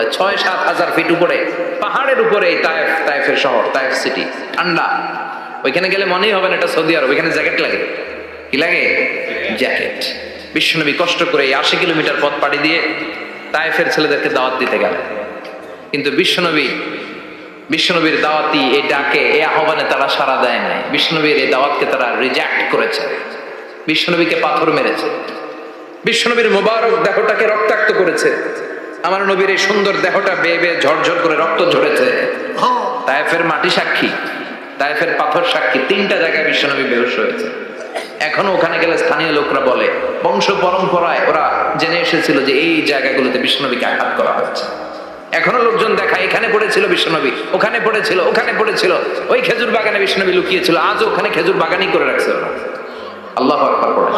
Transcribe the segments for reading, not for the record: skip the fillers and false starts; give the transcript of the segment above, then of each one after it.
হয় ৬-৭ হাজার ফিট উপরে, পাহাড়ের উপরে তায়েফ, তায়েফের শহর, তায়েফ সিটি, ঠান্ডা। ওইখানে গেলে মনেই হবে না এটা সৌদি আরব। ওইখানে জ্যাকেট লাগে, কি লাগে? জ্যাকেট। বিশ্বনবী কষ্ট করে ৮০ কিলোমিটার পথ পাড়ি দিয়ে তায়েফের ছেলেদেরকে দাওয়াত দিতে গেলেন। কিন্তু বিশ্বনবীর দাওয়াতি এই ডাকে, এই আহ্বানে তারা সাড়া দেয় নাই। বিশ্বনবীর এই দাওয়াতকে তারা রিজেক্ট করেছে, বিশ্বনবীকে পাথর মেরেছে, বিশ্বনবীর মোবারক দেহটাকে রক্তাক্ত করেছে। আমার নবীর এই সুন্দর দেহটা বেয়ে বেয়ে ঝরঝর করে রক্ত ঝরেছে। তায়েফের মাটি সাক্ষী, তায়েফের পাথর সাক্ষী। ৩টা জায়গায় বিশ্বনবী বেহুশ হয়েছে। এখনো ওখানে গেলে স্থানীয় লোকরা বলে, বংশ পরম্পরায় ওরা জেনে এসেছিল যে এই জায়গাগুলোতে বিশ্বনবীকে আঘাত করা হচ্ছে। এখনো লোকজন দেখায়, এখানে পড়েছিল বিশ্বনবী, ওখানে পড়েছিল, ওখানে পড়েছিল, ওই খেজুর বাগানে বিশ্বনবী লুকিয়েছিল। আজও ওখানে খেজুর বাগানই করে রাখছে ওরা। আল্লাহু আকবার পড়ে।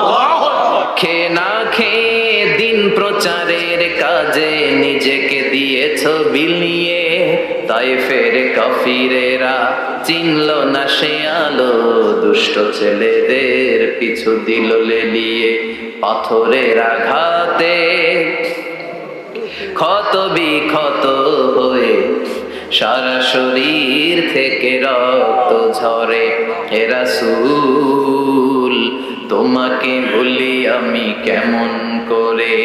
খেয়ে না খেয়ে দিন প্রচারের কাজে নিজেকে দিয়েছ বিলিয়ে, তায়েফের কাফিরেরা চিনল না সে আলো, দুষ্ট ছেলেদের পিছু দিল লেলিয়ে। পাথরের আঘাতে ক্ষত বিক্ষত হয়ে সারা শরীর থেকে রক্ত ঝরে। হে রাসূল তোমাকে ভুলি আমি কেমন করে,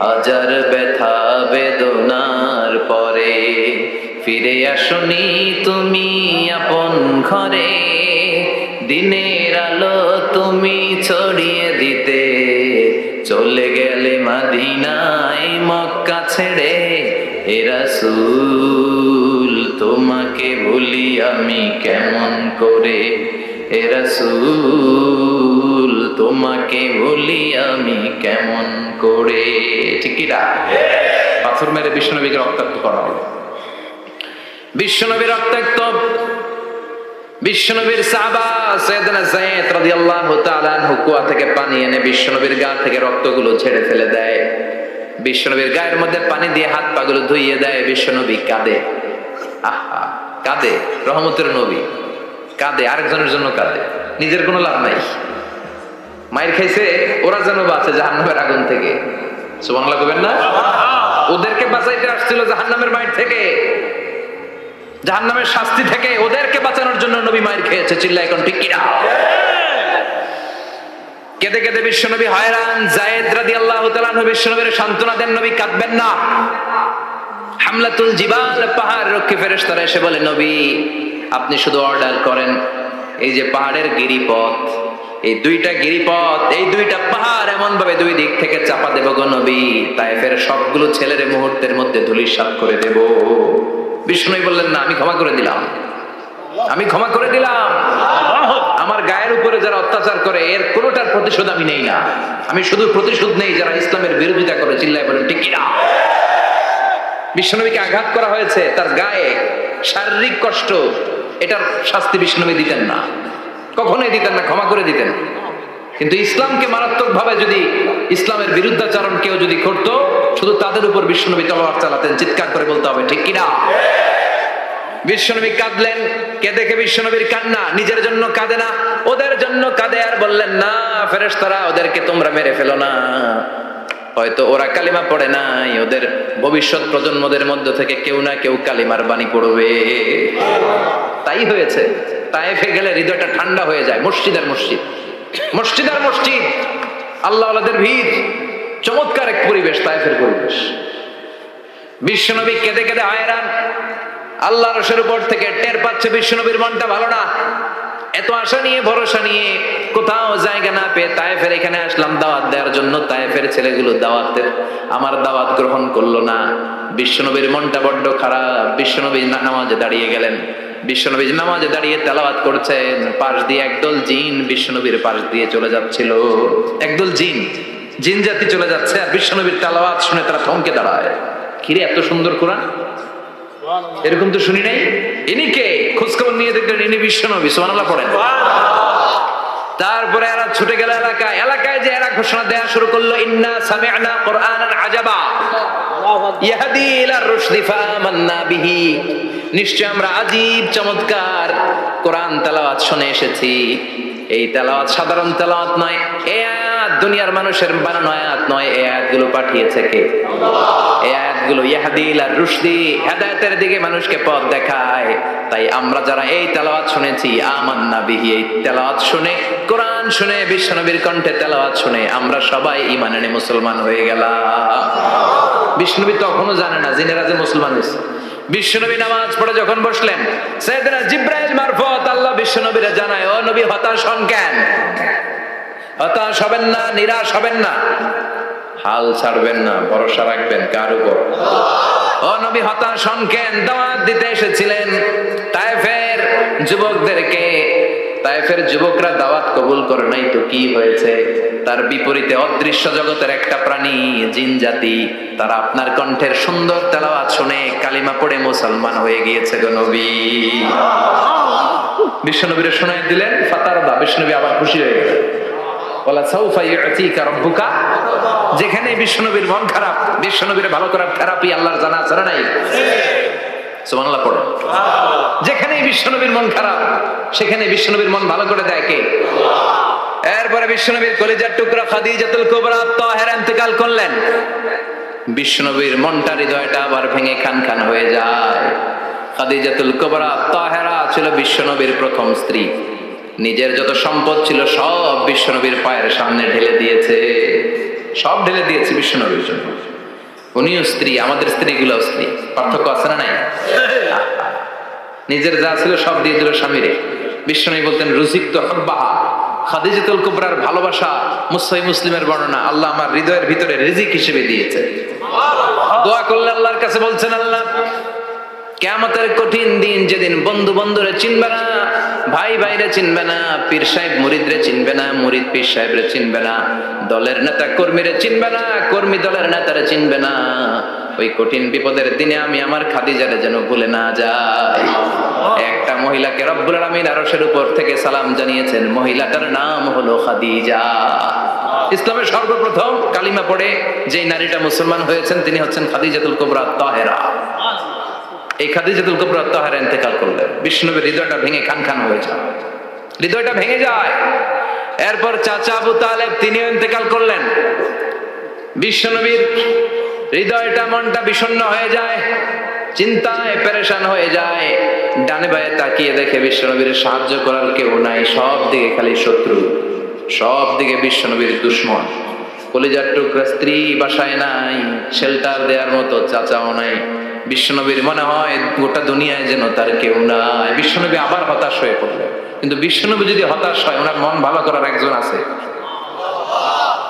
হাজার ব্যথা বেদনার পরে ফিরে আসনি তুমি আপন ঘরে। দিনের আলো তুমি ছড়িয়ে দিতে চলে গেলে মদিনায় মক্কা ছেড়ে। হে রাসূল তোমাকে ভুলি আমি কেমন করে, হে রাসূল তোমাকে ভুলি আমি কেমন করে। ঠিক কি না? পাথর মেরে বিশ্বনবীকে রক্তাক্ত করা হলো। বিশ্বনবী রক্তাক্ত। বিশ্বনবীর সাহাবা সাইয়েদনা যায়েদ রাদিয়াল্লাহু তাআলা আনহু কুয়া থেকে পানি এনে বিশ্বনবীর গা থেকে রক্তগুলো ছেড়ে ফেলে দেয়। বিশ্বনবীর গায়ের মধ্যে পানি দিয়ে হাত পাগুলো ধুইয়ে দেয়। বিশ্বনবী কাঁদে, আহা কাঁদে। রহমতের নবী কাঁদে, আরেকজনের জন্য কাঁদে, নিজের কোনো লাভ নাই। মায়ের খাইছে, ওরা যেন বাঁচে জাহান্নামের আগুন থেকে। সুবহানাল্লাহ কইবেন না? ওদেরকে বাঁচাইতে আসছিল জাহান্নামের মায়ের থেকে, জাহান্নামের শাস্তি থেকে। ওদেরকে বাঁচানোর জন্য নবী মায়ের খেয়েছে। চিল্লায় এখন ঠিক কিনা? কেঁদে কেঁদে বিশ্বনবী হয়রান। যায়েদ রাদিয়াল্লাহু তাআলা আনহু বিশ্বনবীর সান্ত্বনা দেন, নবী কাঁদবেন না। হামলাতুল জিবাল, পাহাড় রক্ষী ফেরেশতারা এসে বলে, নবী আপনি শুধু অর্ডার করেন, এই যে পাহাড়ের গিরিপথ, এই 2টা গিরিপথ, এই 2টা পাহাড় এমন ভাবে 2 দিক থেকে চাপা দেব গো নবী, তায়েফের সবগুলো ছেলের মুহূর্তের মধ্যে ধূলিসাৎ করে দেব। বিষ্ণুই বললেন, না আমি ক্ষমা করে দিলাম, আমি ক্ষমা করে দিলাম। আমার গায়ের উপরে যারা অত্যাচার করে এর কোনোটার প্রতিশোধ আমি নেই না। আমি শুধু প্রতিশোধ নেই যারা ইসলামের বিরোধিতা করে। চিল্লায় বলেন ঠিক কিনা? বিশ্বনবীকে আঘাত করা হয়েছে, তার গায়ে শারীরিক কষ্ট, এটার শাস্তি বিশ্বনবী দিতেন না, কখনোই দিতেন না, ক্ষমা করে দিতেন। কিন্তু ইসলামকে মারাত্মক ভাবে যদি ইসলামের বিরুদ্ধাচরণ কেউ যদি করতো, শুধু তাদের উপর বিশ্বনবী তলোয়ার চালাতেন। চিৎকার করে বলতে হবে ঠিক কিনা? বিশ্বনবী কাঁদলেন। কে দেখে বিশ্বনবীর কান্না? নিজের জন্য কাঁদে না, ওদের জন্য কাঁদে। আর বললেন, না ফেরেশতারা ওদেরকে তোমরা মেরে ফেলো না, হয়তো ওরা কালিমা পড়ে নাই, ওদের ভবিষ্যৎ প্রজন্মদের মধ্য থেকে কেউ না কেউ কালিমার বাণী পড়বে। তাই হয়েছে। তায়েফে গেলে হৃদয়টা ঠান্ডা হয়ে যায়। মসজিদ আর মসজিদ, মসজিদ আর মসজিদ, আল্লাহওয়ালাদের ভিড়, চমৎকার এক পরিবেশ তায়েফের পরিবেশ। বিশ্বনবী কেঁদে কেঁদে হয়রান। আল্লাহ রসের উপর থেকে টের পাচ্ছে বিশ্বনবীর মনটা ভালো না। এত আশা নিয়ে ভরসা নিয়ে কোথাও জায়গা না পেয়ে তায়েফের এখানে আসলাম দাওয়াত দেওয়ার জন্য। তায়েফের ছেলেগুলো দাওয়াতের আমার দাওয়াত গ্রহণ করলো না। বিশ্বনবীর মনটা বড্ড খারাপ। বিশ্বনবী নামাজে দাঁড়িয়ে গেলেন। বিশ্বনবী নামাজে দাঁড়িয়ে তেলাওয়াত করছেন। পাশ দিয়ে একদল জিন বিশ্বনবীর পাশ দিয়ে চলে যাচ্ছিল। একদল জিন, জিন জাতি চলে যাচ্ছে, আর বিশ্বনবীর তেলাওয়াত শুনে তারা থমকে দাঁড়ায়। কিরে এত সুন্দর কোরআন, এরকম তো শুনি নাই। ইনি কে? খোঁজখবর নিয়ে দেখলেন ইনি বিশ্বনবী। সুবহানাল্লাহ পড়েন। তারপরে এরা ছুটে গেল এলাকায়। এলাকায় যে এরা ঘোষণা দেয়া শুরু করলো, ইন্না সামি'না কুরআনান আজাবা ইয়াহদি ইলা রুশদি ফামান্না বিহি। নিশ্চয় আমরা আজীব চমৎকার কোরআন তেলাওয়াত শুনে এসেছি। এই তেলাওয়াত সাধারণ তেলাওয়াত নয়, এই আয়াত দুনিয়ার মানুষের বানানো আয়াত নয়, এই আয়াতগুলো পাঠিয়েছে কে? এই আয়াতগুলো ইয়াহদি ইলা রুশদি, হেদায়েতের দিকে মানুষকে পথ দেখায়। তাই আমরা যারা এই তেলাওয়াত শুনেছি, আমান্না বিহি, এই তেলাওয়াত শুনে, কোরআন শুনে, বিশ্বনবীর কণ্ঠে তেলাওয়াত শুনে আমরা সবাই ঈমান এনে মুসলমান হয়ে গেলাম। বিশ্বনবী তখনও জানে না জিনেরা যে মুসলমান হয়েছে। বিশ্বনবী নামাজ পড়ে যখন বসলেন, সাইয়েদনা জিবরাইল মারফত আল্লাহ বিশ্বনবীরে জানায়, ও নবী হতাশ হন কেন? হতাশ হবেন না, নিরাশ হবেন না, হাল ছাড়বেন না, ভরসা রাখবেন কার উপর? ও নবী হতাশ হন কেন? দাওয়াত দিতে এসেছিলেন তায়েফের যুবকদেরকে, তায়েফের যুবকরা দাওয়াত কবুল করে নাই তো কি হয়েছে? তার বিপরীতে অদৃশ্য জগতের একটা প্রাণী, জিন জাতি, তারা আপনার কণ্ঠের সুন্দর তেলাওয়াত শুনে কালিমা পড়ে মুসলমান হয়ে গিয়েছে গো নবী। বিশ্বনবীরে শোনায় দিলেন, ফাতারদা, বিশ্বনবী আবার খুশি হয়ে গেলেন। ওয়ালা সাউফা ইউতিকা রাব্বুকা, যেখানে বিশ্বনবীর মন খারাপ, বিশ্বনবীরে ভালো করার থেরাপি আল্লাহর জানা আছে না নাই? সুবহানাল্লাহ পড়ো। যেখানে বিশ্বনবীর মন খারাপ, সেখানে বিশ্বনবীর মন ভালো করে দেয় কে? এরপরে বিশ্বনবীর কলিজার টুকরা খাদিজাতুল কুবরা তাহেরা ইন্তেকাল করলেন। বিশ্বনবীর মনটা, হৃদয়টা আবার ভেঙে খান খান হয়ে যায়। খাদিজাতুল কুবরা তাহেরা ছিল বিশ্বনবীর প্রথম স্ত্রী। নিজের যত সম্পদ ছিল সব বিশ্বনবীর পায়ের সামনে ঢেলে দিয়েছে, সব ঢেলে দিয়েছে বিশ্বনবীর জন্য। উনিও স্ত্রী, আমাদের স্ত্রীগুলো স্ত্রী, পার্থক্য আছে না নাই? নিজের যা ছিল সব দিয়ে দিল স্বামীরে। বিশ্বনবী বলতেন, রুজিকতু হুব্বাহা, খাদিজাতুল কুবরার ভালোবাসা মুসলিম মুসলিমের বর্ণনা আল্লাহ আমার হৃদয়ের ভিতরে রিজিক হিসেবে দিয়েছে। দোয়া করলে আল্লাহর কাছে বলছেন, আল্লাহ কিয়ামতের কঠিন দিন, যেদিন বন্ধু বন্ধুরে চিনবে না, ভাই ভাইরে চিনবে না, পীর সাহেব মুরিদরে চিনবে না, মুরিদ পীর সাহেবরে চিনবে না, দলের নেতা কর্মীরে চিনবে না, কর্মী দলের নেতারে চিনবে না, ওই কঠিন বিপদের দিনে আমি আমার খাদিজারে যেন ভুলে না যাই। একটা মহিলাকে রব্বুল আলামিন আরশের উপর থেকে সালাম জানিয়েছেন, মহিলাটার নাম হলো খাদিজা। ইসলামের সর্বপ্রথম কালিমা পড়ে যে নারীটা মুসলমান হয়েছেন তিনি হচ্ছেন খাদিজাতুল কুবরা তাহেরা। এই খাদিজাতুল কুবরা তাহেরা ইন্তেকাল করলেন। বিশ্বনবীর হৃদয়টা ভেঙে খান খান হয়ে যায়, হৃদয়টা ভেঙে যায়। এরপর চাচা আবু তালেব তিনিও ইন্তেকাল করলেন। বিশ্বনবীর হৃদয়টা, মনটা বিষণ্ণ হয়ে যায়, চিন্তায় পেরেশান হয়ে যায়। ডানে বায়ে তাকিয়ে দেখে বিশ্বনবীর সাহায্য করার কেউ নাই, সব দিকে খালি শত্রু, সব দিকে বিশ্বনবীর দুশ্মন। কলিজার টুকরা স্ত্রী বাসায় নাই, শেল্টার দেওয়ার মতো চাচাও নাই। বিশ্বনবীর মনে হয় গোটা দুনিয়ায় যেন তার কেউ নাই। বিশ্বনবী আবার হতাশ হয়ে পড়লেন। কিন্তু বিশ্বনবী যদি হতাশ হয়, ওনার মন ভালো করার একজন আছে,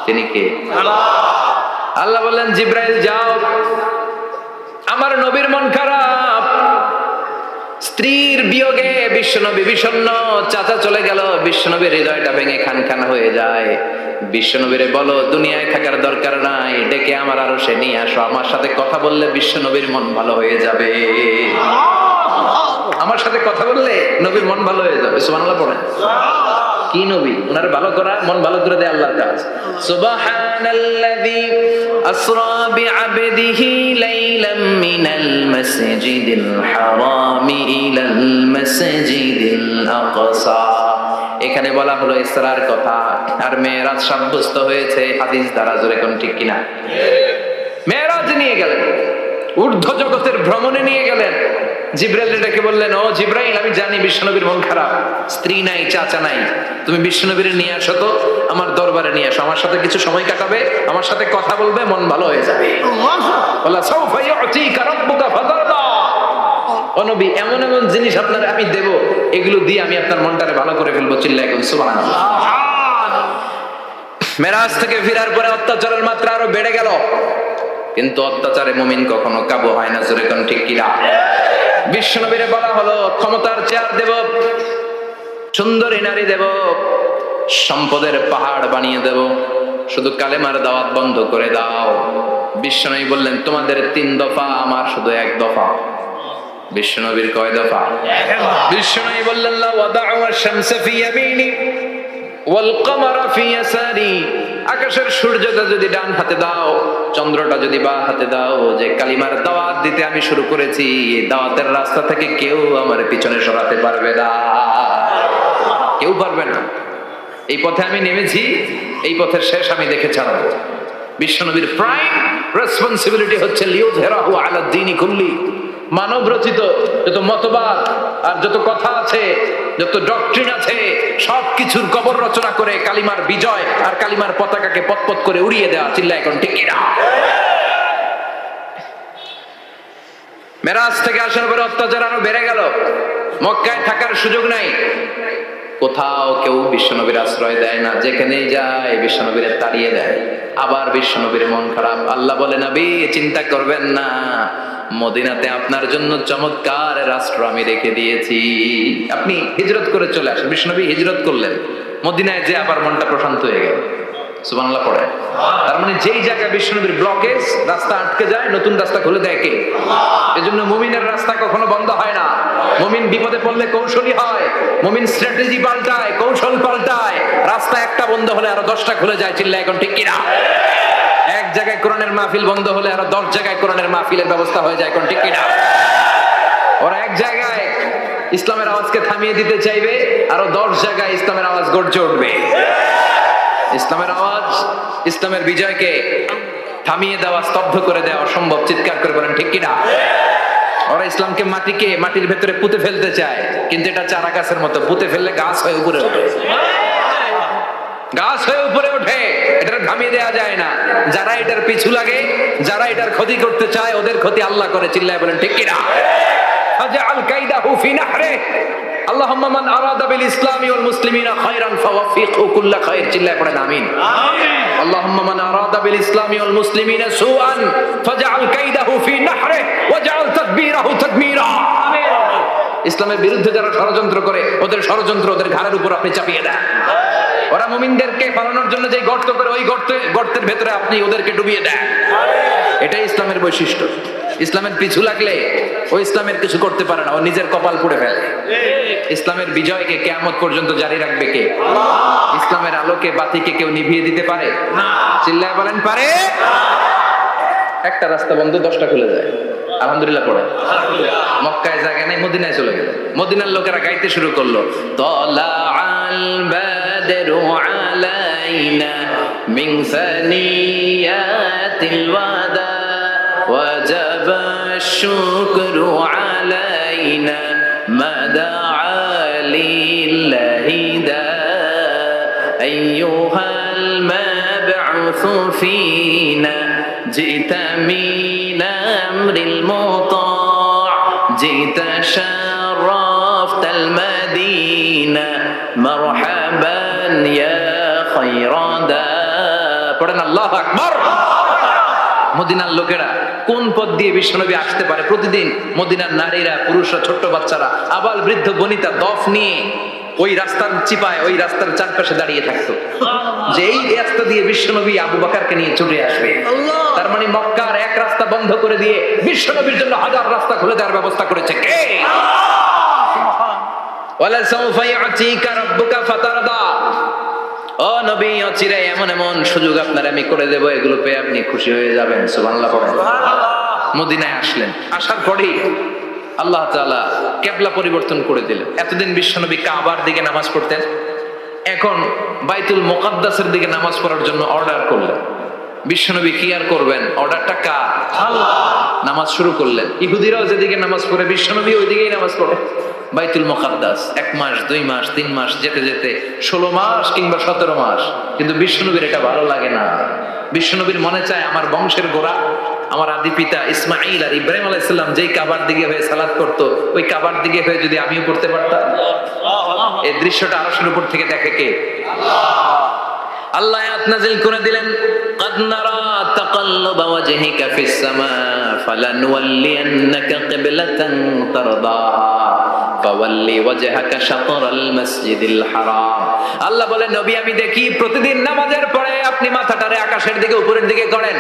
তিনি কে? আল্লাহ বললেন, জিব্রাইল যাও, আমার নবীর মন খারাপ, স্ত্রীর বিয়োগে বিশ্বনবী বিষণ্ণ, চাচা চলে গেল, বিশ্বনবীর হৃদয়টা ভেঙে খান খান হয়ে যায়। বিশ্বনবীরে বলো দুনিয়ায় থাকার দরকার নাই, ডেকে আমার আরশে নিয়ে আসো, আমার সাথে কথা বললে বিশ্বনবীর মন ভালো হয়ে যাবে। আমার সাথে কথা বললে নবীর মন ভালো হয়ে যাবে। সুবহানাল্লাহ পড়েন। কি নবী? ওনার ভালো করা, মন ভালো করে দেয় আল্লাহর কাজ। সুবহানাল্লাযী আসরা বিআবদিহি লাইলাম মিনাল মাসজিদিল হারামি ইলাল মাসজিদিল আকসা। এখানে বলা হলো ইসরার কথা, আর মেরাজ সাব্যস্ত হয়েছে হাদিস দ্বারা। জোরে কোন ঠিক কিনা? মেরাজ নিয়ে গেলেন, ঊর্ধ্ব জগতের ভ্রমণে নিয়ে গেলেন। জিব্রাইল ডেকে বললেন, ও জিব্রাইল, আমি জানি বিশ্বনবীর মন খারাপ, স্ত্রী নাই, চাচা নাই, তুমি বিশ্বনবীর নিয়ে আসো তো, আমার দরবারে নিয়ে আসো, আমার সাথে কিছু সময় কাটাবে, আমার সাথে কথা বলবে, মন ভালো হয়ে যাবে। ওয়ালা সাউফা ইউতিকা রাব্বুকা ফাতারদা। ও নবী, এমন এমন জিনিস আপনার আমি দেব, এগুলো দিয়ে আমি আপনার মনটারে ভালো করে ফেলবো। চিল্লায় বলুন সুবহানাল্লাহ। মেরাজ থেকে ফেরার পরে অত্যাচারের মাত্রা আরো বেড়ে গেল, কিন্তু অত্যাচারে মুমিন কখনো কাবু হয় না। জোরে কোন ঠিক কিনা? বিশ্বনবীরে বলা হলো, ক্ষমতার চেয়ার দেব, সুন্দরী নারী দেব, সম্পদের পাহাড় বানিয়ে দেব, শুধু কালেমার দাওয়াত বন্ধ করে দাও। বিশ্বনবী বললেন, তোমাদের 3 দফা, আমার শুধু 1 দফা। বিশ্বনবীর কয় দফা? বিশ্বনবী বললেন, লা ওয়াদা'u আশ-শামসা ফি ইয়ামিনি ওয়াল কমারা ফি ইয়াসারি। আকাশের সূর্যটা যদি ডান হাতে দাও, চন্দ্রটা যদি বাঁ হাতে দাও, যে কালিমার দাওয়াত দিতে আমি শুরু করেছি, এই দাওয়াতের রাস্তা থেকে কেউ আমার পিছনে সরাতে পারবে না, কেউ পারবে না। এই পথে আমি নেমেছি, এই পথের শেষ আমি দেখে ছাড়বো। বিশ্বনবীর প্রাইম রেসপন্সিবিলিটি হচ্ছে লিউযহিরাহু আলা দ্বীনি কুল্লি। মানব রচিত যত মতবাদ আর যত কথা আছে, যত ডক্ট্রিন আছে, সবকিছুর কবর রচনা করে কালিমার বিজয় আর কালিমার পতাকাকে পতপত করে উড়িয়ে দেওয়া। চিল্লা এখন ঠিক কিনা? মেরাজ থেকে আসার পরে অত্যাচার আরো বেড়ে গেল। মক্কায় থাকার সুযোগ নাই, কোথাও কেউ বিশ্বনবীর আশ্রয় দেয় না, যেখানেই যায় বিশ্বনবীর তাড়িয়ে দেয়। আবার বিশ্বনবীর মন খারাপ। আল্লাহ বলে, নবী চিন্তা করবেন না, মদিনাতে আপনার জন্য চমৎকার রাষ্ট্র আমি রেখে দিয়েছি, আপনি হিজরত করে চলে আসেন। বিশ্বনবী হিজরত করলেন, মদিনায় যে আবার মনটা প্রশান্ত হয়ে গেল। সুবহানাল্লাহ পড়ে। তার মানে যেই জায়গায় বিশ্বনবীর ব্লকেজ, রাস্তা আটকে যায়, নতুন রাস্তা খুলে দেয় কে? এজন্য মুমিনের রাস্তা কখনো বন্ধ হয় না। মুমিন বিপদে পড়লে কৌশলী হয়, মুমিন স্ট্র্যাটেজি পাল্টায়, কৌশল পাল্টায়। রাস্তা একটা বন্ধ হলে আরো 10টা খুলে যায়। চিল্লা এখন ঠিক কিনা? এক জায়গায় কোরআনের মাহফিল বন্ধ হলে আরো 10 জায়গায় কোরআনের মাহফিলের ব্যবস্থা হয়ে যায়। এখন ঠিক কিনা? ওরা এক জায়গায় ইসলামের আওয়াজকে থামিয়ে দিতে চাইবে, আরো 10 জায়গায় ইসলামের আওয়াজ গর্জে উঠবে। ইসলামের আওয়াজ, ইসলামের বিজয়কে থামিয়ে দেওয়া, স্তব্ধ করে দেওয়া অসম্ভব। চিৎকার করে বলেন ঠিক কিনা? ওরা ইসলামকে মাটির ভেতরে পুঁতে ফেলতে চায়, কিন্তু এটা চারা গাছের মতো, পুঁতে ফেললে গাছ হয়ে উপরে ওঠে, গাছ হয়ে উপরে ওঠে। এটা থামিয়ে দেওয়া যায় না। যারা এটার পিছু লাগে, যারা এটার ক্ষতি করতে চায়, ওদের ক্ষতি আল্লাহ করে। চিল্লায় বলেন ঠিক কিনা? ফাজআল কাইদাহু ফি নাহরি। আল্লাহুম্মা মান আরাদা বিল ইসলামি ওয়াল মুসলিমিনা খায়রান ফাওয়াফিকহু কুল্লা খায়র। চিল্লায় পড়েন আমিন। আল্লাহুম্মা মান আরাদা বিল ইসলামি ওয়াল মুসলিমিনা সুআন ফাজআল কাইদাহু ফি নাহরি ওয়াজআল তাদবীরাহু তাদমীরা। আমিন। ইসলামের বিরুদ্ধে যারা ষড়যন্ত্র করে, ওদের ষড়যন্ত্র ওদের ঘাড়ের উপর আপনি চাপিয়ে দেন। ওরা মুমিনদেরকে পালানোর জন্য যে গর্ত করে, ওই গর্তের ভেতরে আপনি ওদেরকে ডুবিয়ে দেন। এটাই ইসলামের বৈশিষ্ট্য। ইসলামের পিছু লাগলে ও ইসলামের কিছু করতে পারে না, ও নিজের কপাল পুড়ে ফেলে। ইসলামের বিজয়কে কিয়ামত পর্যন্ত জারি রাখবে কে? ইসলামের আলোকে বাতিকে কেউ নিভিয়ে দিতে পারে না? চিল্লায় বলেন পারে? একটা রাস্তা বন্ধ, 10টা খুলে যায়। আলহামদুলিল্লাহ পড়ে। মক্কায় জায়গা নেই, মদিনায় চলে গেল। মদিনার লোকেরা গাইতে শুরু করলো, তলা আল বাদরু আলাইনা মিন সানিয়াতিল ওয়াদা وجب الشكر علينا ما دعا لله دا أيها المبعوث فينا جئت من أمر المطاع جئت شرفت المدينة مرحبا يا خير دا পড়েন আল্লাহু আকবার। মদিনার লোকেরা কোন পথ দিয়ে বিশ্বনবী আসতে পারে? প্রতিদিন মদিনার নারীরা, পুরুষরা, ছোট্ট বাচ্চারা, আবাল বৃদ্ধ বনিতা দফ নিয়ে ওই রাস্তার চিপায়, ওই রাস্তার চারপাশে দাঁড়িয়ে থাকতো, যে এই রাস্তা দিয়ে বিশ্বনবী আবু বকরকে নিয়ে ছুটে আসবে। তার মানে মক্কার এক রাস্তা বন্ধ করে দিয়ে বিশ্বনবীর জন্য হাজার রাস্তা খুলে দেওয়ার ব্যবস্থা করেছে কে? ওয়ালা সাউফা ইয়াতিকা রাব্বুকা ফাতারদা। ও নবী, অচিরে এমন এমন সুযোগ আপনার আমি করে দেব, এগুলো পেয়ে আপনি খুশি হয়ে যাবেন। সুবহানাল্লাহ পড়েন। মদিনায় আসলেন, আসার পরেই আল্লাহ তাআলা কিবলা পরিবর্তন করে দিলেন। এতদিন বিশ্বনবী কাবার দিকে নামাজ পড়তেন, এখন বাইতুল মুকাদ্দাসের দিকে নামাজ পড়ার জন্য অর্ডার করলেন। বিশ্বনবী কি আর করবেন? অর্ডারটা কার? আল্লাহ। নামাজ শুরু করলেন। ইহুদিরাও যেদিকে নামাজ পড়ে, বিশ্বনবী ওইদিকেই নামাজ পড়ে। বাইতুল মুকাদ্দাস 1 মাস, 2 মাস, 3 মাস যেতে যেতে 16 মাস কিংবা 17 মাস, কিন্তু বিশ্বনবীর এটা ভালো লাগে না। বিশ্বনবীর মনে চায় আমার বংশের গোড়া, আমার আদি পিতা ইসমাইল আর ইব্রাহিম আলাইহিস সালাম যেই কাবার দিকে হয়ে সালাত করতো, ওই কাবার দিকে হয়ে যদি আমিও পড়তে পারতাম। এই দৃশ্যটা আরশের উপর থেকে দেখে কে? আল্লাহ আয়াত নাযিল করে দিলেন, قد نرى تقلب وجهك في السماء فلنولينك قبلة ترضاها فول وجهك شطر المسجد الحرام। আল্লাহ বলেন, নবী আমি দেখি প্রতিদিন নামাজের পরে আপনি মাথাটারে আকাশের দিকে, উপরের দিকে করেন,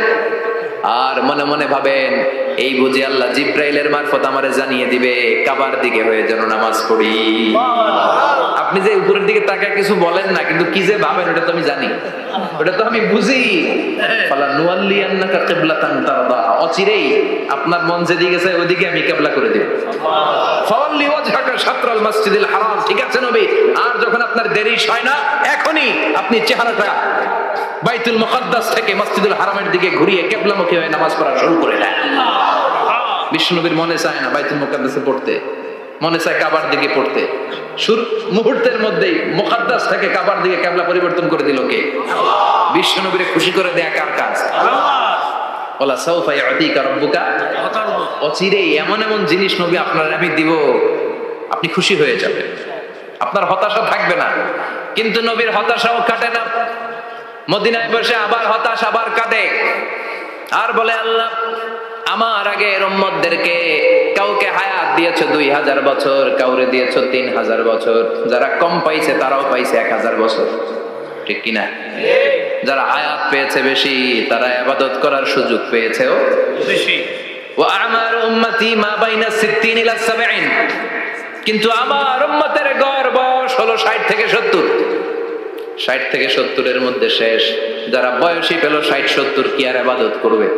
আর মনে মনে ভাবেন এই বুঝি আল্লাহ জিব্রাইলের মারফত আমারে জানিয়ে দিবে কাবার দিকে হয়ে যেন নামাজ পড়ি। আপনি যে উপরের দিকে তাকায় কিছু বলেন না, কিন্তু কি যে ভাবেন ওটা তো আমি জানি, ওটা তো আমি বুঝি। ফালা নুওয়াল্লিয়ান্নাকা কিবলাতান তারদাহা, অচিরেই আপনার মন যেদিকে গেছে ওইদিকে আমি কিবলা করে দেব। ফাওয়াল্লি ওয়াজহাকা শাতরাল মাসজিদিল হারাম, ঠিক আছে নবী? আর যখন আপনার দেরি হয় না, এখনই আপনি চেহারাটা বাইতুল মুকাদ্দাস থেকে মসজিদুল হারামের দিকে ঘুরিয়ে কিবলামুখী হয়ে নামাজ পড়া শুরু করে দেন। বিশ্বনবীর মনে চায় না বাইতুল মুকাদ্দাসে পড়তে, মনে চায় কাবার দিকে পড়তে। মুহূর্তের মধ্যেই মুকাদ্দাস থেকে কাবার দিকে কিবলা পরিবর্তন করে দিল কে? বিশ্বনবীরে খুশি করে দেয়া কার কাজ? ওয়ালা সাউফা ইউতিকা রাব্বুকা, অচিরেই এমন এমন জিনিস নবী আপনার আমি দিব, আপনি খুশি হয়ে যাবেন, আপনার হতাশা থাকবে না। কিন্তু নবীর হতাশাও কাটে না, মদিনায় বসে আবার হতাশ, আবার কাঁদে, আর বলে আল্লাহ আমার আগের উম্মতদেরকে কাউকে হায়াত দিয়েছো 2000 বছর, কাউরে দিয়েছো 3000 বছর, যারা কম পাইছে তারাও পাইছে 1000 বছর, ঠিক কিনা? যারা হায়াত পেয়েছে বেশি তারা ইবাদত করার সুযোগ পেয়েছেও বেশি। ওয়া আমারু উম্মতি মা বাইনা 60 ইলা 70, কিন্তু আমার উম্মতের গড় বয়স হলো 60 থেকে 70। 60 থেকে 70 এর মধ্যে শেষ। যারা বয়সী পেল 60-70 কি আর ইবাদত করবে?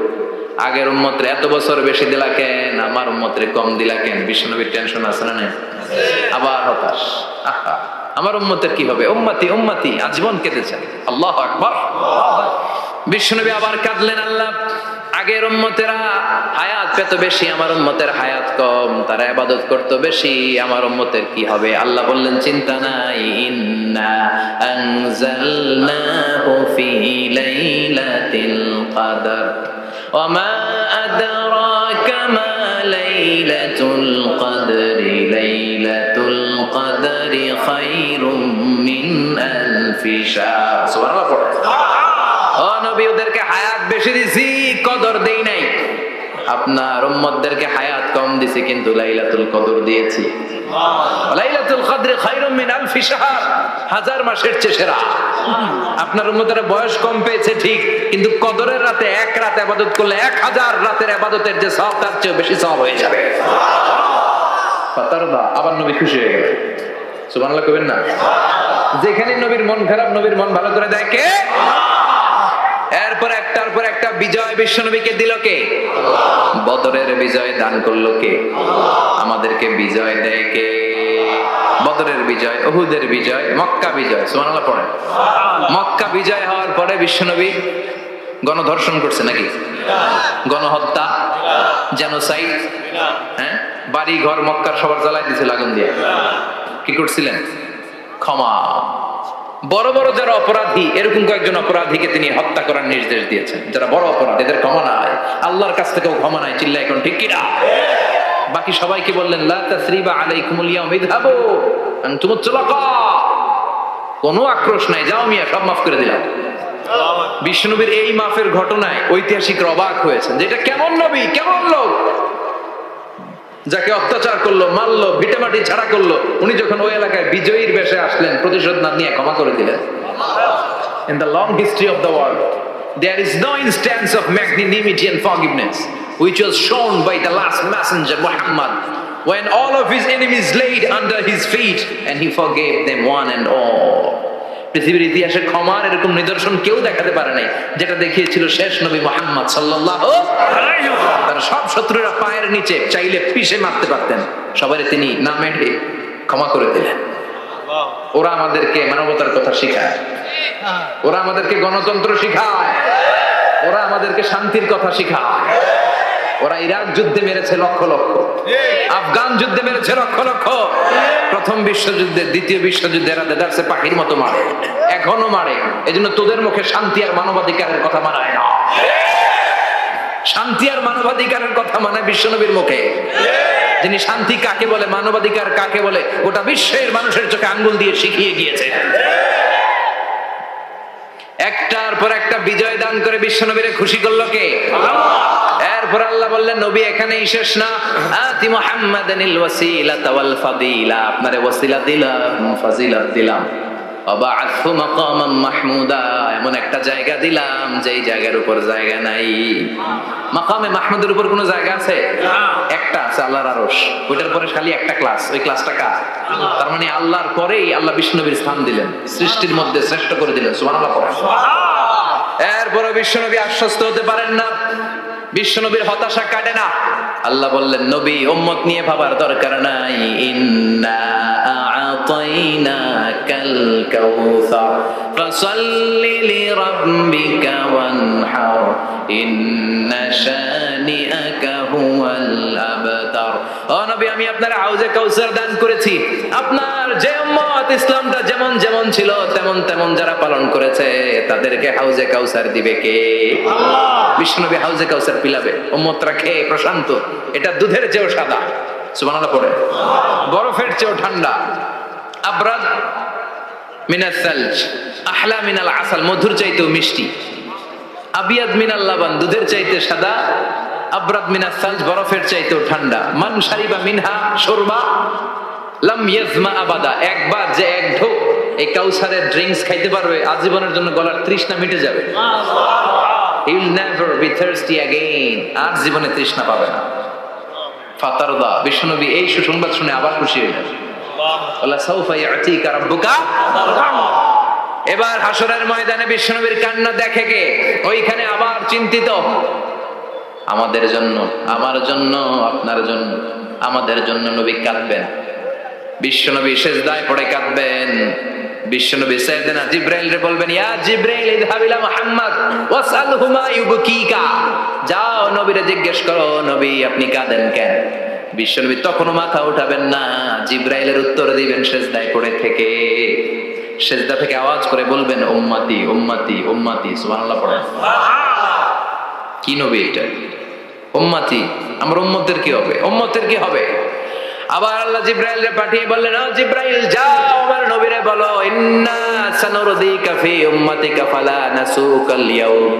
আগের উম্মতরে এত বছর বেশি দিলা কেন, আমার উম্মতরে কম দিলা কেন? বিশ্বনবীর টেনশন আছে না নাই? আবার হতাশ, আহা আমার উম্মতের কি হবে? উম্মতি উম্মতি আজীবন কেঁদেছেন। আল্লাহু আকবার। বিশ্বনবী আবার কাঁদলেন, আল্লাহ আগের উম্মতেরা হায়াত পেত বেশি, আমার উম্মতের হায়াত কম, তারা ইবাদত করত বেশি, আমার উম্মতের কি হবে? আল্লাহ বললেন চিন্তা নাই, ইন্না আনজালনাহু ফি লাইলাতিল কদর ওয়া মা আদরাকা মা লাইলাতুল কদরি লাইলাতুল কদরি খায়রুম মিন আলফি শাহর। সুবহানাল্লাহ পড়ে। ও নবী, ওদেরকে হায়াত বেশি দিছি, কদর দেই নাই। আপনার উম্মতদেরকে হায়াত কম দিছি, কিন্তু লাইলাতুল কদর দিয়েছি। লাইলাতুল কদর খায়রুম মিন আলফি শাহর, 1000 মাসের চেয়ে সেরা। আপনার উম্মতের বয়স কম পেয়েছে ঠিক, কিন্তু কদরের রাতে এক রাত ইবাদত করলে 1000 রাতের ইবাদতের যে সওয়াব তার চেয়ে বেশি সওয়াব হয়ে যাবে। ফাতারদা, আবার নবী খুশি হয়ে গেলেন। সুবহানাল্লাহ কইবেন না? যেখানে নবীর মন খারাপ, নবীর মন ভালো করে দেয় কে? এরপর একটার পর একটা বিজয় বিশ্বনবীকে দিল কে? বদরের বিজয় দান করলো কে? আমাদেরকে বিজয় দেয় কে? বদরের বিজয়, উহুদের বিজয়, মক্কা বিজয়। সুবহানাল্লাহ পড়েন। মক্কা বিজয় হওয়ার পরে বিশ্বনবী গণধর্ষণ করছে নাকি? গণহত্যা, জেনোসাইড, হ্যাঁ, বাড়ি ঘর মক্কার সবার জ্বালাই দিয়েছিল আগুন দিয়ে। কি করছিলেন? ক্ষমা। বড় বড় যারা অপরাধী, এরকম কয়েকজন অপরাধীকে তিনি হত্যা করার নির্দেশ দিয়েছেন। যারা বড় অপরাধী, এদের ক্ষমা নাই, আল্লাহর কাছ থেকেও ক্ষমা নাই। চিল্লা এখন ঠিক কিনা? বাকি সবাইকে বললেন লা তাসরিবা আলাইকুমুল ইয়াউম ইযহাবু আনতুমুত তুলাকা, কোনো আক্রোশ নাই, যাও মিয়া, সব মাফ করে দিলাম। বিশ্বনবীর এই মাফের ঘটনায় ঐতিহাসিকরা অবাক হয়েছেন, যেটা কেমন নবী, কেমন লোক, যাকে অত্যাচার করলো, মারলো, ভিটেমাটি ছাড়া করলো, উনি যখন ওই এলাকায় বিজয়ীর বেশে আসলেন, প্রতিশোধ না নিয়ে ক্ষমা করে দিলেন। In the long history of the world, there is no instance of magnanimity and forgiveness which was shown by the last messenger Muhammad, when all of his enemies laid under his feet and he forgave them one and all. পৃথিবীর ইতিহাসে ক্ষমার এরকম নিদর্শন কেউ দেখাতে পারে নাই, যেটা দেখিয়েছিল শেষ নবী মুহাম্মদ সাল্লাল্লাহু আলাইহি ওয়াসাল্লাম। তার সব শত্রুরা পায়ের নিচে চাইলে পিষে মারতে পারতেন, সবারই তিনি না মেরে ক্ষমা করে দিলেন। ওরা আমাদেরকে মানবতার কথা শিখায়, ওরা আমাদেরকে গণতন্ত্র শিখায়, ওরা আমাদেরকে শান্তির কথা শিখায়। ওরা ইরাক যুদ্ধে মেরেছে লক্ষ লক্ষ, আফগান যুদ্ধে মেরেছে লক্ষ লক্ষ, প্রথম বিশ্বযুদ্ধে, দ্বিতীয় যুদ্ধে এরা দেদারসে পাখির মতো মারে, এখনো মারে। এজন্য তোদের মুখে শান্তি আর মানবাধিকারের কথা মানায় না। শান্তি আর মানবাধিকারের কথা মানায় বিশ্বনবীর মুখে। যিনি শান্তি কাকে বলে, মানবাধিকার কাকে বলে, গোটা বিশ্বের মানুষের চোখে আঙ্গুল দিয়ে শিখিয়ে গিয়েছে। একটার পর একটা বিজয় দান করে বিশ্বনবীরে খুশি করলো কে? এরপর আল্লাহ বললেন, নবী এখানেই শেষ না, আতি মুহাম্মাদানিল ওয়াসিলাতা ওয়াল ফাদিলা, আপনারে ওয়াসিলা দিলাম, ফাজিলাত দিলাম, ওয়াবা'আথু মাকামান মাহমুদা, এমন একটা জায়গা দিলাম যেই জায়গার উপর জায়গা নাই। মাকামে মাহমুদের উপর কোনো জায়গা আছে? একটা আছে, আল্লাহর আরশ, ওইটার পরে খালি একটা ক্লাস, ওই ক্লাসটা কার? তার মানে আল্লাহর পরেই আল্লাহ বিষ্ণুনবীর স্থান দিলেন, সৃষ্টির মধ্যে শ্রেষ্ঠ করে দিলেন। সুবহানাল্লাহ পড়েন। এরপরে বিশ্বনবী আশ্বস্ত হতে পারেন না, বিশ্বনবীর হতাশা কাটে না। আল্লাহ বললেন, নবী উম্মত নিয়ে ভাবার দরকার নাই। ইন্না আ'তাইনাকাল কাউসার ফাসাল্লি লিরাব্বিকা ওয়ানহার ইন্না শানিআকা হুয়াল আবতার। ও নবী, আমি আপনার হাউজে কাউসার দান করেছি। আপনার যে উম্মত ইসলামটা যেমন যেমন ছিল তেমন তেমন যারা পালন করেছে তাদেরকে হাউজে কাউসার দিবে কে? আল্লাহ। বিশ্বনবী হাউজে কাউসার পিলাবে, উম্মতরা খেয়ে প্রশান্ত। এটা দুধের চেয়েও সাদা, সুবহানাল্লাহ পড়ে, বরফের চেয়েও ঠান্ডা। আবরাদ মিনাস সালজ আহলা মিনাল আসাল, মধুর চাইতেও মিষ্টি। আবিয়াদ মিনাল লাবান, দুধের চাইতে সাদা। আবরাদ মিনাস সালজ, বরফের চাইতেও ঠান্ডা। মান শারিবা মিনহা শুরবা লাম ইয়াজমা আবাদা, একবার যে এক ঢোক এই কাউসারের ড্রিঙ্কস খাইতে পারবে আজীবনের জন্য গলার তৃষ্ণা মিটে যাবে। He'll never be thirsty again, আর জীবনে তৃষ্ণা পাবে না। ফাতারদা, বিশ্বনবী এই সুসংবাদ শুনে আবার খুশি হলেন। আল্লাহ সাউফা ইয়াতিকা রাব্বুকা। এবার হাসরের ময়দানে বিশ্বনবীর কান্না দেখে কে? ওইখানে আবার চিন্তিত, আমাদের জন্য, আমার জন্য, আপনার জন্য, আমাদের জন্য নবী কাঁদবেন। বিশ্বনবী সিজদায় পড়ে কাঁদবেন। বিশ্বনবী সাইয়েদনা জিবরাইলকে বলবেন, ইয়া জিবরাইল ইযহাব ইলা মুহাম্মদ ওয়াসআলহু মা ইউবকিকা, যাও নবীরে জিজ্ঞেস করো, নবী আপনি কাঁদেন কেন? বিশ্বনবী তখনও মাথা উঠাবেন না, জিবরাইলের উত্তর দিবেন সিজদায় পড়ে থেকে। সিজদা থেকে আওয়াজ করে বলবেন, উম্মতি উম্মতি উম্মতি। সুবহানাল্লাহ পড়েন। কি নবী এটা? উম্মতি, আমার উম্মতের কি হবে? উম্মতের কি হবে? আবার আল্লাহ জিবরাইলকে পাঠিয়ে বললেন, ও জিবরাইল যাও আমার নবীরে বলো, ইন্না সানুরদিকা ফি উম্মাতিকা ফালা নাসুকাল ইয়াউম।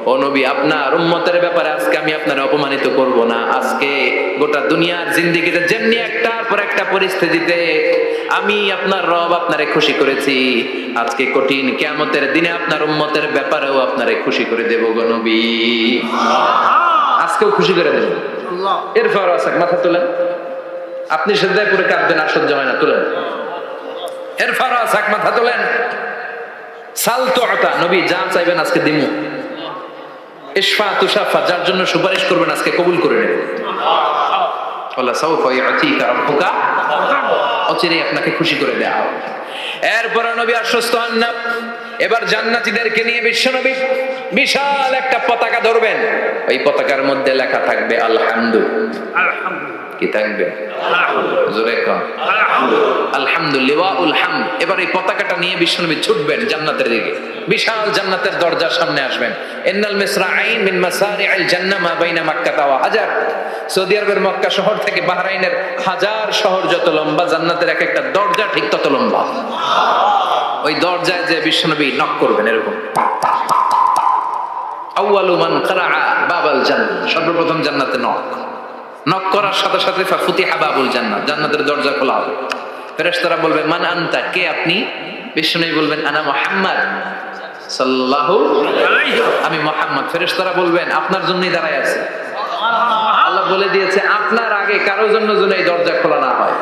ও নবী, আপনার উম্মতের ব্যাপারে আজকে আমি আপনার অপমানিত করব না। আজকে গোটা দুনিয়ার জিন্দেগিতে যেমনি একটার পর একটা পরিস্থিতিতে আমি আপনার রব আপনারে খুশি করেছি, আজকে কঠিন কিয়ামতের দিনে আপনার উম্মতের ব্যাপারেও আপনারে খুশি করে দেব গো নবী। আজকেও খুশি করে দেব। এরপর আসাক মাথা তোলেন, আপনি সিজদায় পড়ে কাঁদবেন, আর সহ্য হয় না, তোলেন। এরপর আসাক মাথা তোলেন। সাল তুআতা, নবী যা চাইবেন আজকে দিমু। ইশফা তুশাফা, যার জন্য সুপারিশ করবেন আজকে কবুল করে নেবেন। আল্লাহ সাউফা ইয়াতিকা রাব্বুকা, অচিরেই আপনাকে খুশি করে দেয়া হবে। এরপর নবী আশ্বস্ত হন না। এবার জান্নাতীদেরকে নিয়ে বিশ্বনবী বিশাল একটা পতাকা ধরবেন। ওই পতাকার মধ্যে লেখা থাকবে আলহামদুলিল্লাহ। কি থাকবে? আলহামদুলিল্লাহ। এবার এই পতাকাটা নিয়ে বিশ্বনবী ছুটবেন জান্নাতের দিকে। বিশাল জান্নাতের দরজার সামনে আসবেন। ইন্নাল মিসরাঈন মিন মাসারি'আল জান্নাহ মা বাইনা মাক্কাহ ওয়া হাজার। সৌদি আরবের মক্কা শহর থেকে বাহরাইনের হাজার শহর যত লম্বা, জান্নাতের এক একটা দরজা ঠিক তত লম্বা। ওই দরজায় যে বিশ্বনবী নক করবেন এরকম, আউয়ালু মান কারাআ বাবাল জান্নাহ, সর্বপ্রথম জান্নাতে নক করার সাথে সাথে ফাফুতিহা বাবুল জান্নাহ, জান্নাতের দরজা খোলা হবে। ফেরেশতারা বলবে, মান আনতা, কে আপনি? বিশ্বনবী বলবেন, আনা মুহাম্মদ সাল্লাল্লাহু আলাইহি, আমি মুহাম্মদ। ফেরেশতারা বলবেন, আপনার জন্যই দাঁড়ায় আছে। আল্লাহ বলে দিয়েছে আপনার আগে কারো জন্য যেন এই দরজা খোলা না হয়।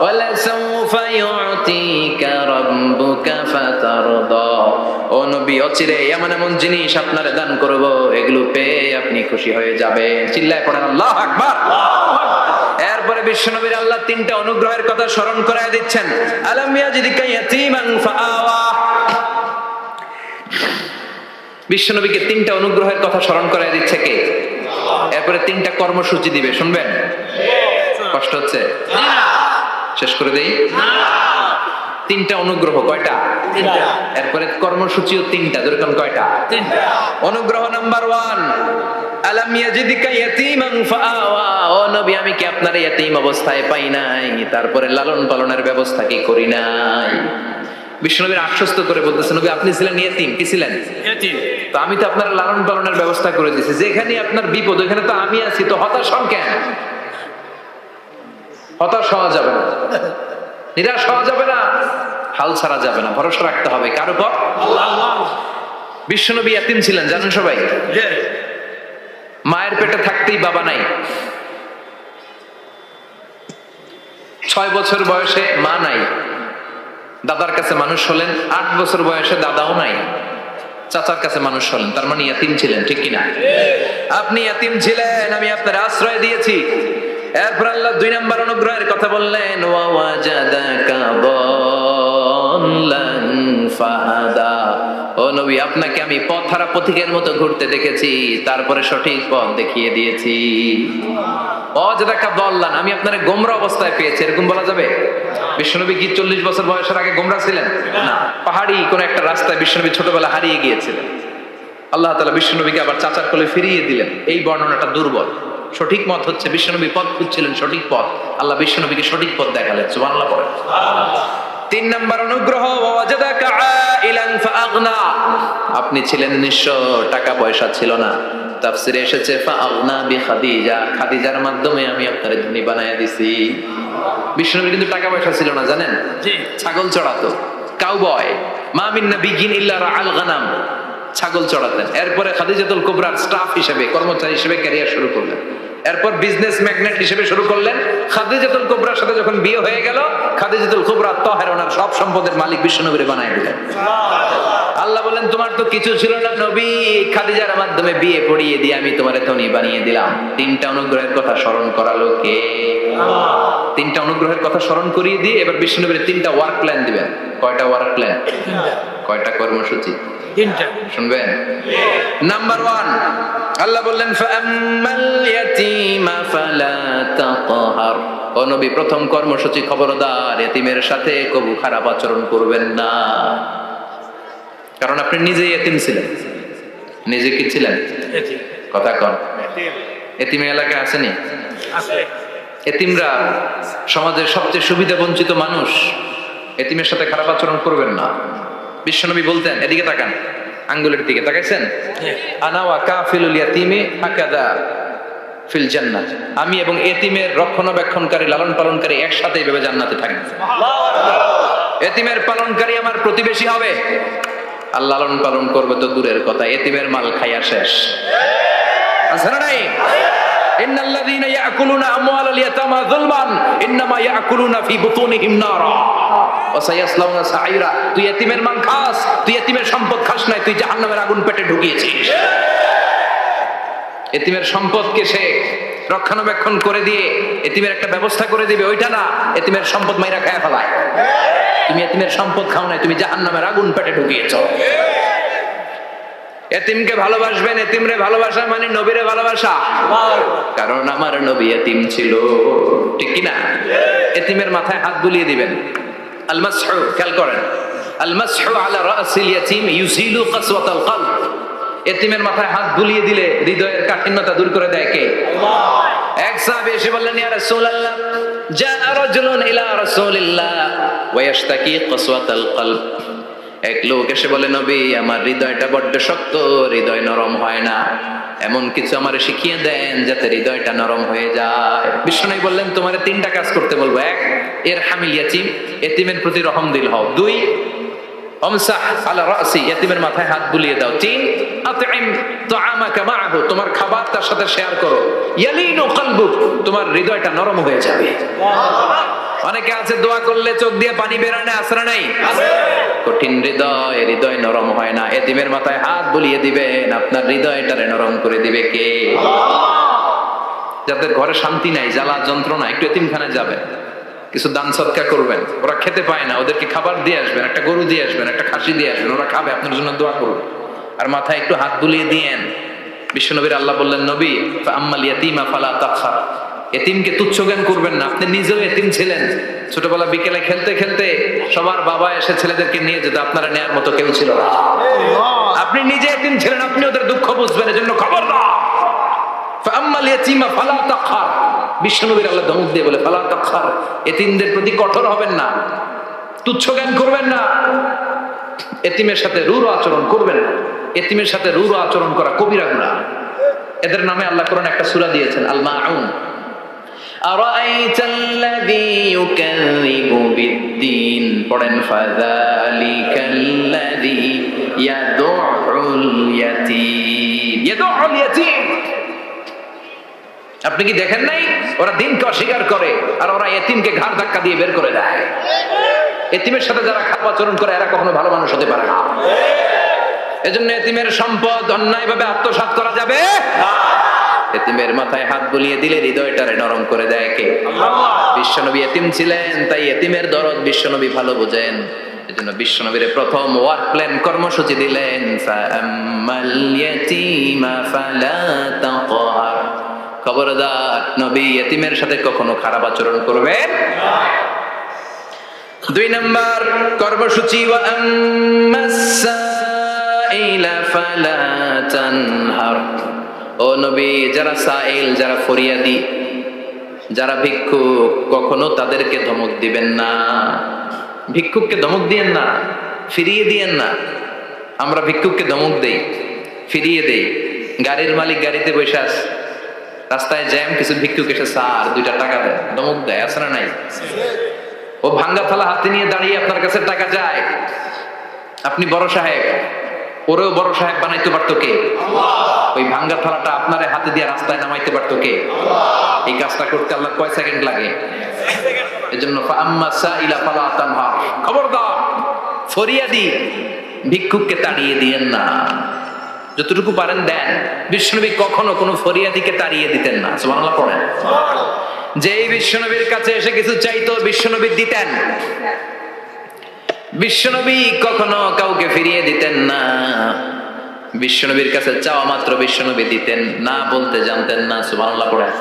ওয়ালা সাউফা ইউতিকা রাব্বুকা ফাতারদা, ও নবী অচিরে এমন এমন জিনিস আপনারে দান করব, এগুলো পেয়ে আপনি খুশি হয়ে যাবেন। চিল্লায় পড়েন আল্লাহু আকবার। এরপরে বিশ্বনবীর আল্লাহ তিনটা অনুগ্রহের কথা স্মরণ করায় দিচ্ছেন। আলাম ইয়াজিদিকা ইয়াতীমান ফাআওয়া, বিশ্বনবীকে তিনটা অনুগ্রহের কথা স্মরণ করায় দিচ্ছে কে? এরপরে তিনটা কর্মসূচি দিবে, শুনবেন? কষ্ট হচ্ছে? শেষ করে দেই। তিনটা অনুগ্রহ, কয়টা? এরপরে কর্মসূচিও তিনটা, যেরকম কয়টা? অনুগ্রহ নাম্বার 1, আলাম ইয়াজিদিকা ইয়াতীমান ফাআওয়া, ও নবী আমি কি আপনার ইয়াতীম অবস্থায় পাই নাই, তারপরে লালন পালনের ব্যবস্থা কি করি নাই? বিশ্বনবীর আশ্বস্ত করে বলতেছে, নবী আপনি ছিলেন ইয়াতীম, কি ছিলেন? ইয়াতীম। তো আমি তো আপনার লালন পালনের ব্যবস্থা করে দিয়েছি, যেখানে আপনার বিপদ ওখানে তো আমি আছি, তো হতাশ হন কেন? হতাশ হওয়া যাবে না, নিরাশ হওয়া যাবে না, হাল ছাড়া যাবে না, ভরসা রাখতে হবে কার উপর? আল্লাহ। বিশ্বনবী ইয়াতীম ছিলেন, জানেন সবাই। মায়ের পেটে থাকতেই বাবা নাই, 6 বছর বয়সে মা নাই, দাদার কাছে মানুষ হলেন। 8 বছর বয়সে দাদাও নাই, চাচার কাছে মানুষ হলেন। তার মানে ইয়াতিম ছিলেন, ঠিক কিনা? আপনি ইয়াতিম ছিলেন, আমি আপনার আশ্রয় দিয়েছি। এরপর আল্লাহ 2 নম্বর অনুগ্রহের কথা বললেন, ওয়া ওয়াজাদাকা দাল্লান ফাহাদা। ও নবী, আপনাকে আমি পথহারা পথিকের মতো ঘুরতে দেখেছি, তারপরে সঠিক পথ দেখিয়ে দিয়েছি। ওয়াজাদাকা দাল্লান, আমি আপনারে গোমরা অবস্থায় পেয়েছি, এরকম বলা যাবে? বিশ্বনবী কি 40 বছর বয়সের আগে গোমরা ছিলেন? না, পাহাড়ি কোন একটা রাস্তায় বিশ্বনবী ছোটবেলা হারিয়ে গিয়েছিলেন। আল্লাহ তাআলা বিশ্বনবীকে আবার চাচার কোলে ফিরিয়ে দিলেন। এই বর্ণনাটা দুর্বল। সঠিক মত হচ্ছে বিশ্বনবী পথ খুঁজছিলেন, সঠিক পথ। আল্লাহ বিশ্বনবীকে সঠিক পথ দেখালেন। সুবহানাল্লাহ পড়েন। 3 নম্বর অনুগ্রহ, ওয়াজাদাকা আইলান ফাআগনা। আপনি ছিলেন নিঃস্ব, টাকা পয়সা ছিল না। তাফসিরে এসেছে ফাআগনা বিখাদিজা, খাদিজার মাধ্যমে আমি আপনারে ধনী বানায়া দিছি। বিশ্বনবী কিন্তু টাকা পয়সা ছিল না, জানেন? জি, ছাগল চড়াতো, কাউবয়। মা মিন নাবিয়্যিন ইল্লা রাআল গানাম, ছাগল চড়াতেন। এরপরে খাদিজাতুল কুবরার স্টাফ হিসেবে, কর্মচারী হিসেবে ক্যারিয়ার শুরু করলেন। এরপর বিজনেস ম্যাগনেট হিসেবে শুরু করলেন। খাদিজাতুল কুবরার সাথে যখন বিয়ে হয়ে গেল, খাদিজাতুল কুবরা তাহেরা, ওনার সব সম্পদের মালিক বিশ্বনবীরে বানায় দিলেন। আল্লাহ বলেন, তোমার তো কিছু ছিল না নবী, খাদিজার মাধ্যমে বিয়ে পড়িয়ে দিয়ে আমি তোমারে ধনী বানিয়ে দিলাম। 3টা অনুগ্রহের কথা স্মরণ করালো কে? আল্লাহ। 3টা অনুগ্রহের কথা স্মরণ করিয়ে দিয়ে এবার বিশ্বনবীর 3টা ওয়ার্ক প্ল্যান দিবেন। কয়টা ওয়ার্ক প্ল্যান? কয়টা কর্মসূচি? 3টা। শুনবেন? নাম্বার 1, আল্লাহ বললেন, ফাআম্মাল ইয়াতীমা ফালা তাকহার। ও নবী, প্রথম কর্মসূচি, খবরদার এতিমের সাথে কবু খারাপ আচরণ করবেন না। কারণ আপনি নিজেই এতিম ছিলেন। নিজে কি ছিলেন? এতিম। কথা কন। এতিম এলাকায় আসেনি? আছে। এতিমরা সমাজের সবচেয়ে সুবিধা বঞ্চিত মানুষ। এতিমের সাথে খারাপ আচরণ করবেন না। বিশ্বনবী বলতেন, এদিকে তাকান, আঙ্গুলের দিকে তাকাইছেন? আনা ওয়া কাফিলুল ইয়াতীমি হাকাদা ফিল জান্নাহ। আমি এবং এতিমের রক্ষণাবেক্ষণকারী, লালন পালনকারী একসাথে এইভাবে জান্নাতে থাকবে। এতিমের পালনকারী আমার প্রতিবেশী হবে, আর লালন পালন করবে তো দূরের কথা, এতিমের মাল খাইয়া শেষ। আছে না নাই? ইন্নাল্লাযীনা ইয়াকুলুনা আমওয়ালাল ইয়াতামা যুলমান ইন্নামা ইয়াকুলুনা ফি বুতুনিহিম নারা ওয়া সায়াসলাউনা সাঈরা। তুই এতিমের মাল খাস, তুই এতিমের সম্পদ খাস নাই, তুই জাহান্নামের আগুন পেটে ঢুকিয়েছিস। এতিমের সম্পদকে সে রক্ষণাবেক্ষণ করে দিয়ে এতিমের একটা ব্যবস্থা করে দিবে, ওইটা না, এতিমের সম্পদ মাইরা খায়া ফেলায়। তুমি এতিমের সম্পদ খাও নাই, তুমি জাহান্নামের আগুন পেটে ঢুকিয়েছো। এতিমকে ভালোবাসবেন। এতিমরে ভালোবাসা মানে নবীরে ভালোবাসা। কারণ আমার নবী এতিম ছিল, ঠিক কি না? এতিমের মাথায় হাত বুলিয়ে দিবেন। আল মাসহু, খেয়াল করেন, আল মাসহু আলা রাসিল ইয়াতীম ইউজিলু কাসওয়াতাল কলব। এতিমের মাথায় হাত বুলিয়ে দিলে হৃদয়ের কাঠিন্যতা দূর করে দেয় কে? আল্লাহ। এক সাহাবী এসে বললেন, ইয়া রাসূলুল্লাহ, জাআ রাজুলুন ইলা রাসূলিল্লাহ ওয়া ইয়াশতাকি কাসওয়াতাল কলব। এক লোক এসে বলে, নবী, আমার হৃদয়টা বড্ড শক্ত, হৃদয় নরম হয় না, এমন কিছু আমারে শিখিয়ে দেন যাতে হৃদয়টা নরম হয়ে যায়। বিশ্বনবী বললেন, তোমারে 3টা কাজ করতে বলবো। 1, ইরহামিল ইয়াতীম, এতিমের প্রতি রহম দিল হও। 2, আমসাহ আলা রাসি, এতিমের মাথায় হাত বুলিয়ে দাও। 3, আতইম তাআমাকা মাআহু, তোমার খাবার তার সাথে শেয়ার করো। ইয়ালিনু কলবুক, তোমার হৃদয়টা নরম হয়ে যাবে। অনেকে আছে দোয়া করলে চোখ দিয়ে পানি বের হয় না, আসরা নাই? কঠিন হৃদয়, হৃদয় নরম হয় না। এতিমের মাথায় হাত বুলিয়ে দিবেন, আপনার হৃদয়টারে নরম করে দিবে কে? যাদের ঘরে শান্তি নাই, জ্বালা যন্ত্রণা, একটু এতিমখানায় যাবেন, কিছু দান সদকা করবেন। ওরা খেতে পায় না, ওদেরকে খাবার দিয়ে আসবেন, একটা গরু দিয়ে আসবেন, একটা খাসি দিয়ে আসবেন, ওরা খাবে, আপনার জন্য দোয়া করবে। আর মাথায় একটু হাত বুলিয়ে দিয়েন। বিশ্বনবীর আল্লাহ বললেন, নবী, ফাআম্মাল ইয়াতীমা ফালা তাকহার, এতিমকে তুচ্ছ জ্ঞান করবেন না। আপনি নিজেও এতিম ছিলেন। ছোটবেলা বিকেলে খেলতে খেলতে সবার বাবা এসে ছেলেদেরকে নিয়ে যেত, আপনারা নেয়ার মতো কেউ ছিল না। আপনি নিজে এতিম ছিলেন, আপনি ওদের দুঃখ বুঝবেন, এজন্য খবরদার। ফাআম্মাল ইয়াতীমা ফালা তাকহার, বিশ্বনবীর আল্লাহ ধমক দিয়ে বলে, ফালা তাকহার, এতিমদের প্রতি কঠোর হবেন না, তুচ্ছ জ্ঞান করবেন না, এতিমের সাথে রূঢ় আচরণ করবেন না। এতিমের সাথে রূঢ় আচরণ করা কবিরা গুনাহ। এদের নামে আল্লাহ কোরআনে একটা সূরা দিয়েছেন, আল মাউন। আরাআইতাল্লাযী ইউকাযযিবু বিদ্দীন, পড়েন, ফাযালিকাল্লাযী ইয়াদুউল ইয়াতীম। ইয়াদুউল ইয়াতীম, আপনি কি দেখেন নাই ওরা দিনকে অস্বীকার করে আর ওরা এতিমকে ঘাড় ধাক্কা দিয়ে বের করে দেয়। এতিমের সাথে যারা খারাপ আচরণ করে এরা কখনো ভালো মানুষ হতে পারে না। এজন্য এতিমের সম্পদ অন্যায়ভাবে আত্মসাৎ করা যাবে না। এতিমের মাথায় হাত বুলিয়ে দিলে হৃদয়টারে নরম করে দেয় কে? বিশ্বনবী এতিম ছিলেন, তাই এতিমের দরদ বিশ্বনবী ভালো বোঝেন। এজন্য বিশ্বনবীর প্রথম ওয়ার্ক প্ল্যান কর্মসূচি দিলেন, ফাআম্মাল ইয়াতীমা ফালা তাকহার। খবরদার, নবী এতিমের সাথে কখনো খারাপ আচরণ করবেন না। 2 নম্বর কর্মসূচি, ওয়া আম্মাস সাইলা ফালা তানহার। ও নবী, যারা সাইল, যারা ফরিয়াদি, যারা ভিক্ষুক, কখনো তাদেরকে ধমক দিবেন না। ভিক্ষুককে ধমক দিয়েন না, ফিরিয়ে দিয়েন না। আমরা ভিক্ষুককে ধমক দেই, ফিরিয়ে দেই। গাড়ির মালিক গাড়িতে বসে আছে, রাস্তায় জ্যাম, কিছু ভিক্ষুক এসে স্যার 2টা টাকা দেয়, ধমক দেয়, আছে না নাই? ও ভাঙ্গা থালা হাতে নিয়ে দাঁড়িয়ে আপনার কাছে টাকা চায়। আপনি বড় সাহেব, ওরেও বড় সাহেব বানাইতে পারতো কে? ওই ভাঙ্গা থালাটা আপনার হাতে দিয়ে রাস্তায় নামাইতে পারতো কে? এই কাজটা করতে আল্লাহ কয় সেকেন্ড লাগে? এজন্য ফাআম্মা সাইলা ফালা তানহার। খবরদার, ফরিয়াদি ভিক্ষুককে তাড়িয়ে দিয়েন না। যতটুকু পারেন দেন। বিশ্বনবী কখনো কোনো ফরিয়াদিকে তাড়িয়ে দিতেন না। সুবহানাল্লাহ পড়েন। যেই বিশ্বনবীর কাছে এসে কিছু চাইতো, বিশ্বনবী দিতেন। বিশ্বনবী কখনো কাউকে ফিরিয়ে দিতেন না। বিশ্বনবীর কাছে চাওয়া মাত্র বিশ্বনবী দিতেন, না বলতে জানতেন না। সুবহানাল্লাহ পড়েন।